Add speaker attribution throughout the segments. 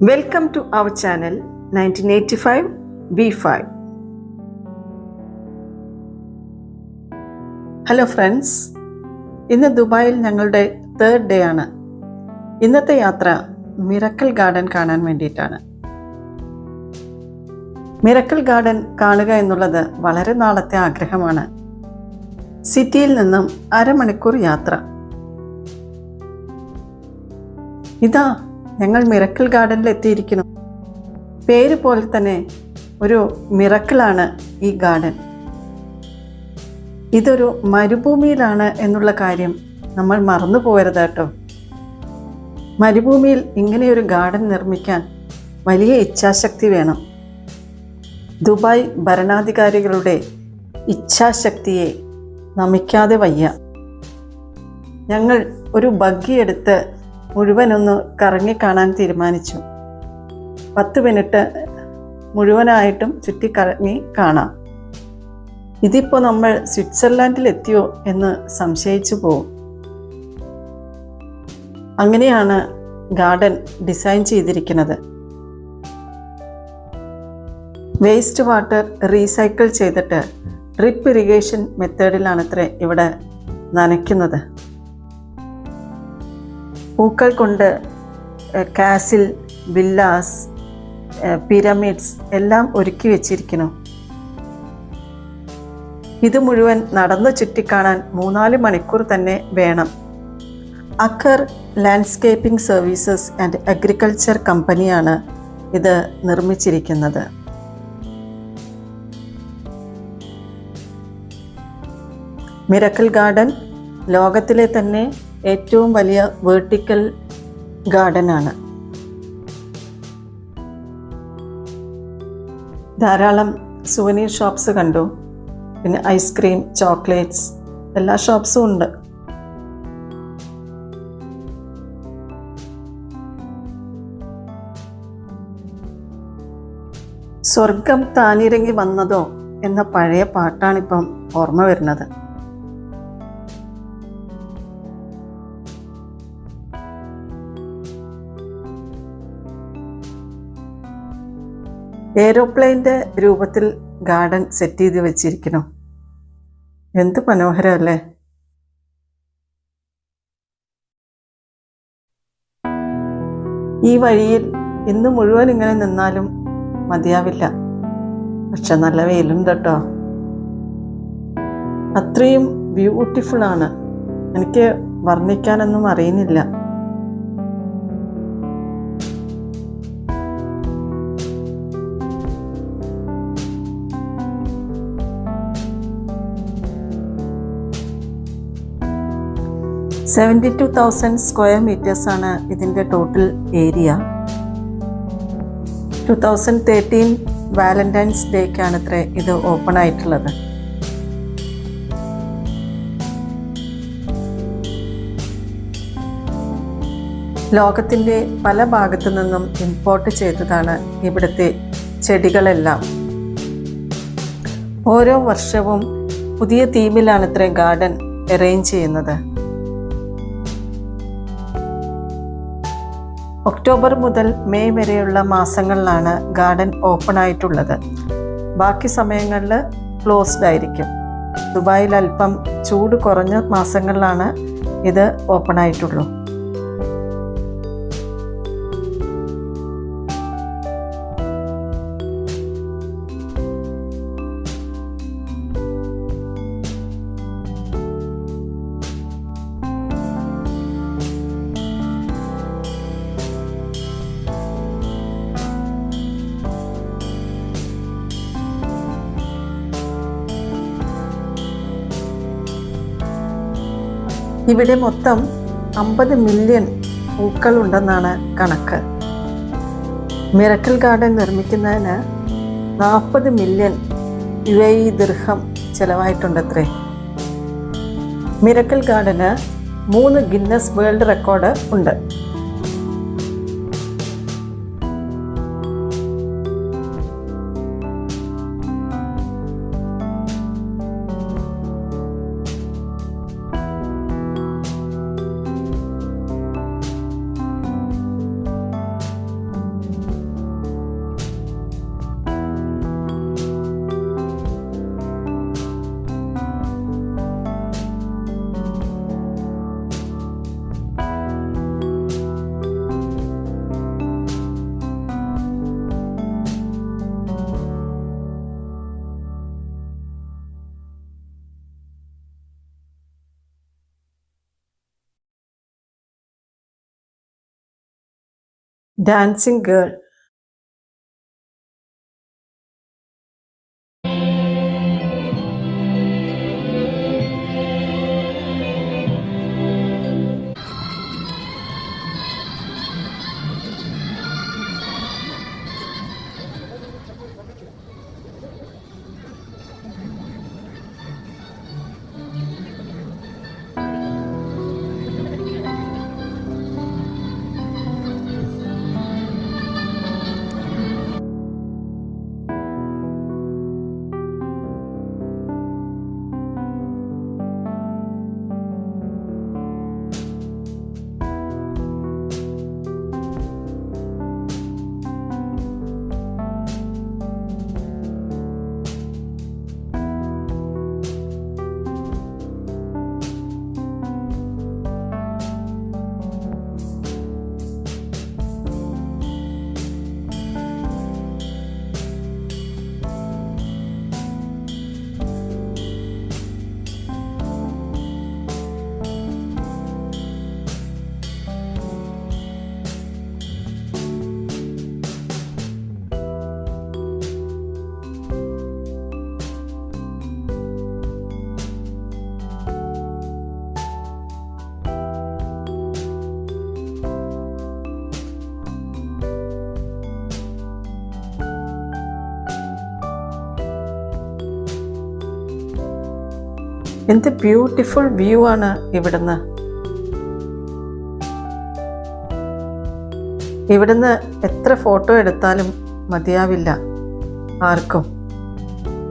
Speaker 1: Welcome to our channel 1985 V5. Hello friends, ഇന്ന് ദുബായിൽ ഞങ്ങളുടെ 3rd ഡേ ആണ്. ഇന്നത്തെ യാത്ര മിറക്കിൾ ഗാർഡൻ കാണാൻ വേണ്ടിയിട്ടാണ്. മിറക്കിൾ ഗാർഡൻ കാണുക എന്നുള്ളത് വളരെ നാളത്തെ ആഗ്രഹമാണ്. സിറ്റിയിൽ നിന്നും അരമണിക്കൂർ യാത്ര. ഇതാ ഞങ്ങൾ മിറക്കിൾ ഗാർഡനിൽ എത്തിയിരിക്കുന്നു. പേര് പോലെ തന്നെ ഒരു മിറക്കിളാണ് ഈ ഗാർഡൻ. ഇതൊരു മരുഭൂമിയിലാണ് എന്നുള്ള കാര്യം നമ്മൾ മറന്നു പോകരുത് കേട്ടോ. മരുഭൂമിയിൽ ഇങ്ങനെയൊരു ഗാർഡൻ നിർമ്മിക്കാൻ വലിയ ഇച്ഛാശക്തി വേണം. ദുബായ് ഭരണാധികാരികളുടെ ഇച്ഛാശക്തിയെ നമിക്കാതെ വയ്യ. ഞങ്ങൾ ഒരു ബഗ്ഗി എടുത്ത് മുഴുവനൊന്ന് കറങ്ങിക്കാണാൻ തീരുമാനിച്ചു. 10 മിനിറ്റ് മുഴുവനായിട്ടും ചുറ്റിക്കറങ്ങി കാണാം. ഇതിപ്പോൾ നമ്മൾ സ്വിറ്റ്സർലാൻഡിൽ എത്തിയോ എന്ന് സംശയിച്ചു പോകും. അങ്ങനെയാണ് ഗാർഡൻ ഡിസൈൻ ചെയ്തിരിക്കുന്നത്. വേസ്റ്റ് വാട്ടർ റീസൈക്കിൾ ചെയ്തിട്ട് ഡ്രിപ്പ് ഇറിഗേഷൻ മെത്തേഡിലാണത്രേ ഇവിടെ നനയ്ക്കുന്നത്. പൂക്കൾ കൊണ്ട് കാസിൽ, വില്ലാസ്, പിരമിഡ്സ് എല്ലാം ഒരുക്കി വെച്ചിരിക്കുന്നു. ഇത് മുഴുവൻ നടന്നു ചുറ്റിക്കാണാൻ 3-4 മണിക്കൂർ തന്നെ വേണം. Occur landscaping services and agriculture കമ്പനിയാണ് ഇത് നിർമ്മിച്ചിരിക്കുന്നത്. മിറക്കിൾ ഗാർഡൻ ലോകത്തിലെ തന്നെ ഏറ്റവും വലിയ വേർട്ടിക്കൽ ഗാർഡനാണ്. ധാരാളം സുവനീർ ഷോപ്സ് കണ്ടു. പിന്നെ ഐസ്ക്രീം, ചോക്ലേറ്റ്സ് എല്ലാ ഷോപ്സും ഉണ്ട്. സ്വർഗം താനിറങ്ങി വന്നതോ എന്ന പഴയ പാട്ടാണിപ്പം ഓർമ്മ വരുന്നത്. എയ്റോപ്ലെയിൻ്റെ രൂപത്തിൽ ഗാർഡൻ സെറ്റ് ചെയ്ത് വെച്ചിരിക്കുന്നു. എന്ത് മനോഹരമല്ലേ! ഈ വഴിയിൽ ഇന്ന് മുഴുവൻ ഇങ്ങനെ നിന്നാലും മതിയാവില്ല. പക്ഷെ നല്ല വെയിലുണ്ട് കേട്ടോ. അത്രയും ബ്യൂട്ടിഫുൾ ആണ്. എനിക്ക് വർണ്ണിക്കാനൊന്നും അറിയുന്നില്ല. $72,000 സ്ക്വയർ മീറ്റേഴ്സാണ് ഇതിൻ്റെ ടോട്ടൽ ഏരിയ. 2013 വാലന്റൈൻസ് ഡേക്കാണ് അത്രേ ഇത് ഓപ്പൺ ആയിട്ടുള്ളത്. ലോകത്തിൻ്റെ പല ഭാഗത്തു നിന്നും ഇമ്പോർട്ട് ചെയ്തതാണ് ഇവിടുത്തെ ചെടികളെല്ലാം. ഓരോ വർഷവും പുതിയ തീമിലാണ് ഇത്രേ ഗാർഡൻ അറേഞ്ച് ചെയ്യുന്നത്. ഒക്ടോബർ മുതൽ മെയ് വരെയുള്ള മാസങ്ങളിലാണ് ഗാർഡൻ ഓപ്പൺ ആയിട്ടുള്ളത്. ബാക്കി സമയങ്ങളിൽ ക്ലോസ്ഡ് ആയിരിക്കും. ദുബായിൽ അല്പം ചൂട് കുറഞ്ഞ മാസങ്ങളിലാണ് ഇത് ഓപ്പൺ ആയിട്ടുള്ളൂ. ഇവിടെ മൊത്തം 50 മില്യൺ പൂക്കളുണ്ടെന്നാണ് കണക്ക്. മിറക്കിൾ ഗാർഡൻ നിർമ്മിക്കുന്നതിന് 40 മില്യൺ UAE ദിർഹം ചെലവായിട്ടുണ്ടത്രേ. മിറക്കിൾ ഗാർഡന് 3 ഗിന്നസ് വേൾഡ് റെക്കോർഡ് ഉണ്ട്. Dancing girl. എന്ത് ബ്യൂട്ടിഫുൾ വ്യൂ ആണ് ഇവിടുന്ന്. ഇവിടുന്ന് എത്ര ഫോട്ടോ എടുത്താലും മതിയാവില്ല ആർക്കും.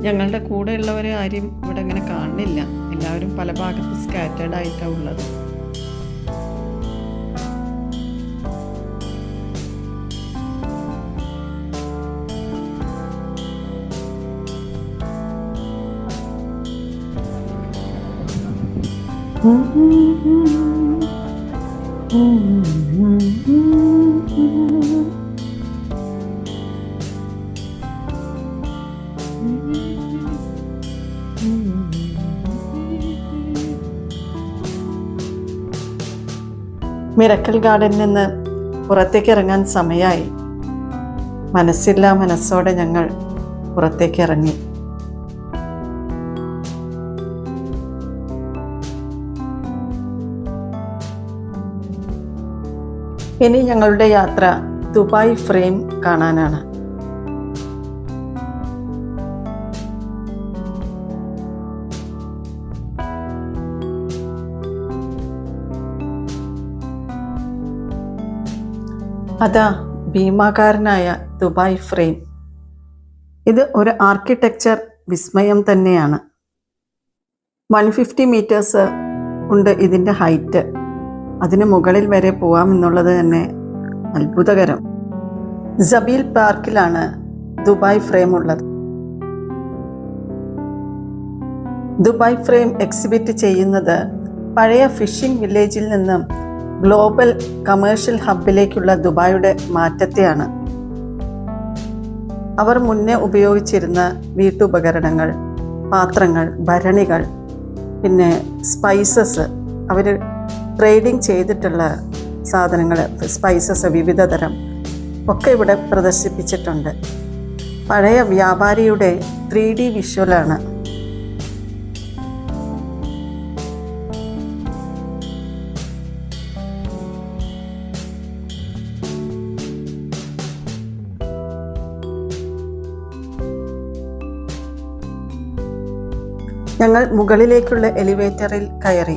Speaker 1: ഞങ്ങളുടെ കൂടെയുള്ളവരെ ആരും ഇവിടെ ഇങ്ങനെ കാണുന്നില്ല. എല്ലാവരും പല ഭാഗത്ത് സ്കാറ്റേർഡ് ആയിട്ടാണ് ഉള്ളത്. മിറക്കിൾ ഗാർഡനിൽ നിന്ന് പുറത്തേക്ക് ഇറങ്ങാൻ സമയമായി. മനസ്സില്ലാ മനസ്സോടെ ഞങ്ങൾ പുറത്തേക്ക് ഇറങ്ങി. ഇനി ഞങ്ങളുടെ യാത്ര ദുബായ് ഫ്രെയിം കാണാനാണ്. അതാ ഭീമാകാരനായ ദുബായ് ഫ്രെയിം. ഇത് ഒരു ആർക്കിടെക്ചർ വിസ്മയം തന്നെയാണ്. 150 മീറ്റേഴ്സ് ഉണ്ട് ഇതിൻ്റെ ഹൈറ്റ്. അതിന് മുകളിൽ വരെ പോവാമെന്നുള്ളത് തന്നെ അത്ഭുതകരം. സബീൽ പാർക്കിലാണ് ദുബായ് ഫ്രെയിം ഉള്ളത്. ദുബായ് ഫ്രെയിം എക്സിബിറ്റ് ചെയ്യുന്നത് പഴയ ഫിഷിംഗ് വില്ലേജിൽ നിന്നും ഗ്ലോബൽ കമേഴ്ഷ്യൽ ഹബിലേക്കുള്ള ദുബായിയുടെ മാറ്റത്തെയാണ്. അവർ മുന്നേ ഉപയോഗിച്ചിരുന്ന വീട്ടുപകരണങ്ങൾ, പാത്രങ്ങൾ, ഭരണികൾ, പിന്നെ സ്പൈസസ്, അവർ ട്രേഡിങ് ചെയ്തിട്ടുള്ള സാധനങ്ങൾ, സ്പൈസസ് വിവിധ തരം ഒക്കെ ഇവിടെ പ്രദർശിപ്പിച്ചിട്ടുണ്ട്. പഴയ വ്യാപാരിയുടെ 3D വിഷ്വലാണ്. ഞങ്ങൾ മുകളിലേക്കുള്ള എലിവേറ്ററിൽ കയറി.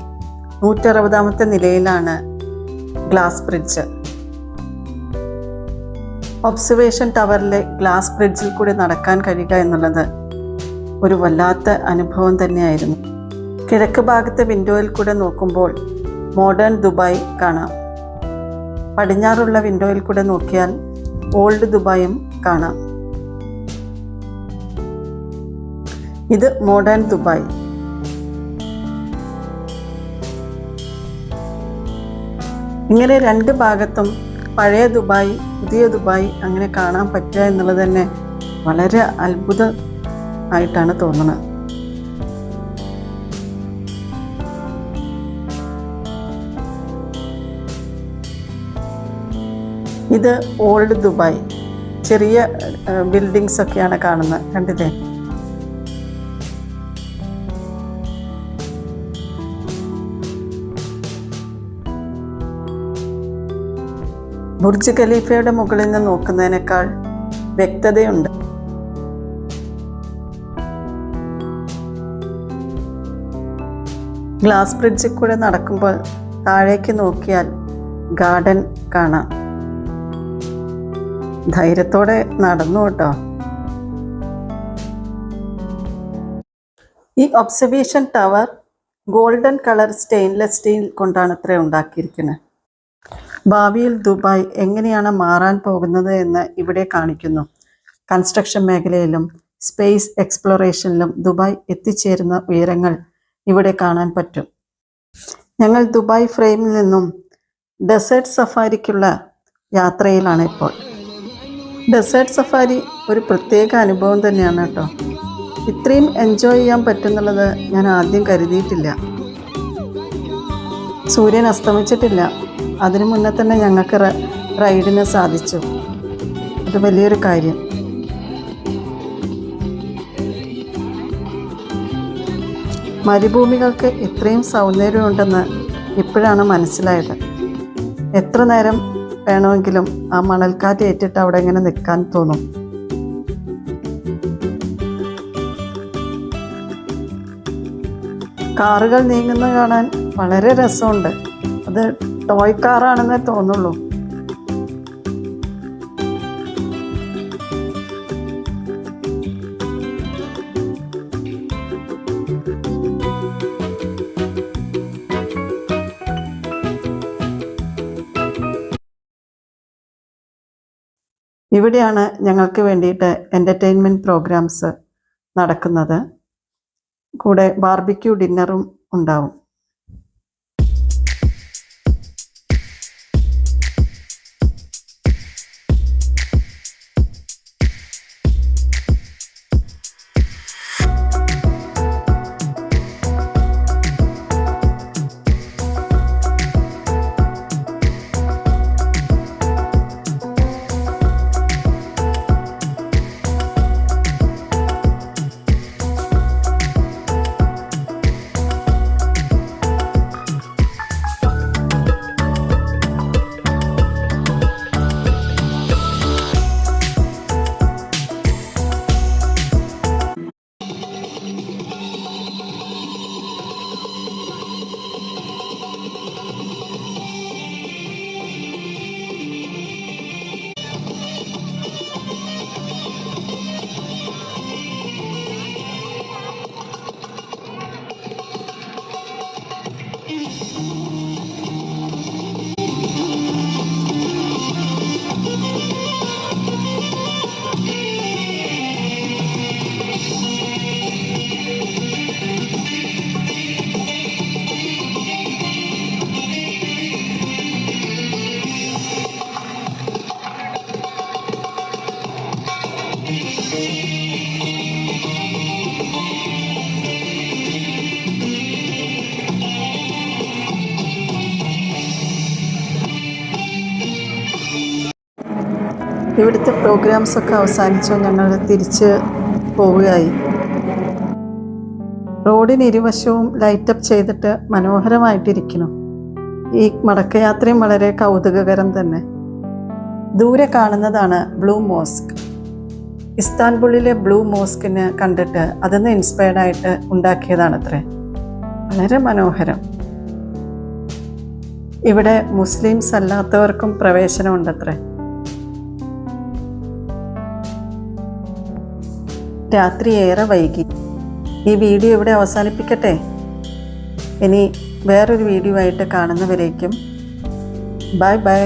Speaker 1: 160ാമത്തെ നിലയിലാണ് ഗ്ലാസ് ബ്രിഡ്ജ്. ഒബ്സർവേഷൻ ടവറിലെ ഗ്ലാസ് ബ്രിഡ്ജിൽ കൂടി നടക്കാൻ കഴിയുക എന്നുള്ളത് ഒരു വല്ലാത്ത അനുഭവം തന്നെയായിരുന്നു. കിഴക്ക് ഭാഗത്തെ വിൻഡോയിൽ കൂടെ നോക്കുമ്പോൾ മോഡേൺ ദുബായ് കാണാം. പടിഞ്ഞാറുള്ള വിൻഡോയിൽ കൂടെ നോക്കിയാൽ ഓൾഡ് ദുബായും കാണാം. ഇത് മോഡേൺ ദുബായ്. ഇങ്ങനെ രണ്ട് ഭാഗത്തും പഴയ ദുബായ്, പുതിയ ദുബായ് അങ്ങനെ കാണാൻ പറ്റുക എന്നുള്ളത് തന്നെ വളരെ അത്ഭുതം ആയിട്ടാണ് തോന്നുന്നത്. ഇത് ഓൾഡ് ദുബായ്. ചെറിയ ബിൽഡിങ്സ് ഒക്കെയാണ് കാണുന്നത്, കണ്ടില്ലേ? ബുർജ് ഖലീഫയുടെ മുകളിൽ നിന്ന് നോക്കുന്നതിനേക്കാൾ വ്യക്തതയുണ്ട്. ഗ്ലാസ് ബ്രിഡ്ജിൽ കൂടെ നടക്കുമ്പോൾ താഴേക്ക് നോക്കിയാൽ ഗാർഡൻ കാണാം. ധൈര്യത്തോടെ നടന്നു കേട്ടോ. ഈ observation tower golden colour stainless steel കൊണ്ടാണ് ഇത്ര ഉണ്ടാക്കിയിരിക്കുന്നത്. ഭാവിയിൽ ദുബായ് എങ്ങനെയാണ് മാറാൻ പോകുന്നത് എന്ന് ഇവിടെ കാണിക്കുന്നു. കൺസ്ട്രക്ഷൻ മേഖലയിലും സ്പേസ് എക്സ്പ്ലോറേഷനിലും ദുബായ് എത്തിച്ചേരുന്ന ഉയരങ്ങൾ ഇവിടെ കാണാൻ പറ്റും. ഞങ്ങൾ ദുബായ് ഫ്രെയിമിൽ നിന്നും ഡെസേർട്ട് സഫാരിക്കുള്ള യാത്രയിലാണ് ഇപ്പോൾ. ഡെസേർട്ട് സഫാരി ഒരു പ്രത്യേക അനുഭവം തന്നെയാണ് കേട്ടോ. ഇത്രയും എൻജോയ് ചെയ്യാൻ പറ്റുന്നുള്ളത് ഞാൻ ആദ്യം കരുതിയിട്ടില്ല. സൂര്യൻ അസ്തമിച്ചിട്ടില്ല, അതിനു മുന്നേ തന്നെ ഞങ്ങൾക്ക് റൈഡിന് സാധിച്ചു. അത് വലിയൊരു കാര്യം. മരുഭൂമികൾക്ക് ഇത്രയും സൗന്ദര്യമുണ്ടെന്ന് ഇപ്പോഴാണ് മനസ്സിലായത്. എത്ര നേരം വേണമെങ്കിലും ആ മണൽക്കാറ്റ് ഏറ്റിട്ട് അവിടെ ഇങ്ങനെ നിൽക്കാൻ തോന്നും. കാറുകൾ നീങ്ങുന്നത് കാണാൻ വളരെ രസമുണ്ട്. അത് ടോയ് കാറാണെന്നേ തോന്നുള്ളൂ. ഇവിടെയാണ് ഞങ്ങൾക്ക് വേണ്ടിയിട്ട് എൻ്റർടൈൻമെൻറ്റ് പ്രോഗ്രാംസ് നടക്കുന്നത്. കൂടെ ബാർബിക്യൂ ഡിന്നറും ഉണ്ടാവും. ഇവിടുത്തെ പ്രോഗ്രാംസൊക്കെ അവസാനിച്ചു. ഞങ്ങൾ തിരിച്ച് പോവുകയായി. റോഡിന് ഇരുവശവും ലൈറ്റപ്പ് ചെയ്തിട്ട് മനോഹരമായിട്ടിരിക്കുന്നു. ഈ മടക്കയാത്രയും വളരെ കൗതുകകരം തന്നെ. ദൂരെ കാണുന്നതാണ് ബ്ലൂ മോസ്ക്. ഇസ്താൻബുളിലെ ബ്ലൂ മോസ്കിനെ കണ്ടിട്ട് അതിന്ന് ഇൻസ്പയർഡായിട്ട് ഉണ്ടാക്കിയതാണത്രേ. വളരെ മനോഹരം. ഇവിടെ മുസ്ലിംസ് അല്ലാത്തവർക്കും പ്രവേശനമുണ്ടത്രേ. രാത്രി ഏറെ വൈകി. ഈ വീഡിയോ ഇവിടെ അവസാനിപ്പിക്കട്ടെ. ഇനി വേറൊരു വീഡിയോ ആയിട്ട് കാണുന്നവരേക്കും ബൈ ബൈ.